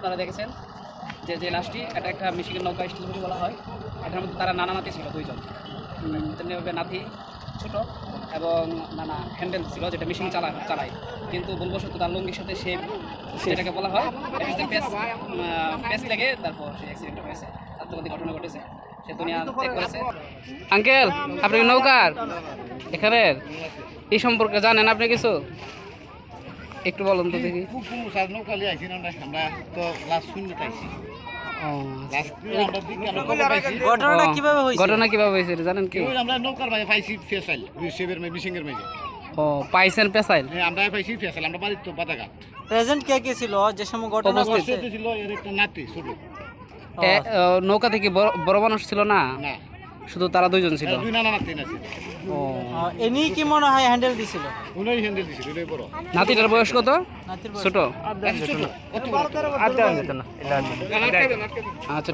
আপনারা দেখেছেন যে লাশটি এটা একটা মিশিগান নৌকা স্টিল বলে বলা হয়। এটার মধ্যে তারা নানা নাতি ছিল দুইজন, তেমনিভাবে নাতি ছোট এবং নানা হ্যান্ডেল ছিল যেটা মেশিন চালায়, কিন্তু ভুলবশত তার লুঙ্গির সাথে সেটাকে বলা হয় পেস লেগে তারপর সেই অ্যাক্সিডেন্টটা হয়েছে, আত্মঘাতী ঘটনা ঘটেছে, সে দুনিয়া ত্যাগ করেছে। আঙ্কেল, আপনি নৌকার এখানের এই সম্পর্কে জানেন আপনি কিছু একটু বলুন তো দেখি। ঘটনা কিভাবে হয়েছে জানেন কি? আমরা নৌকার ভাই পাইছি ফেসাইল সেবের মিশিংয়ের মেজে। ও পাইছেন পেশাইল? হ্যাঁ, আমরা পাইছি ফেসাইল, আমরা বাড়ির তো বাদাঘাট। প্রেজেন্ট কে কে ছিল যে সময় ঘটনা ঘটছে? ছিল এর একটা নাতি ছোট। নৌকা থেকে বড় মানুষ ছিল না? না, শুধু তারা দুইজন ছিল। দুই নানা নাতি আছে। ও এনি কি মনে হয় হ্যান্ডেল দিছিল? উনি হ্যান্ডেল দিছিল, এটাই বড়। নাতিটার বয়স কত? নাতির বয়স ছোট? ছোট কত? আচ্ছা।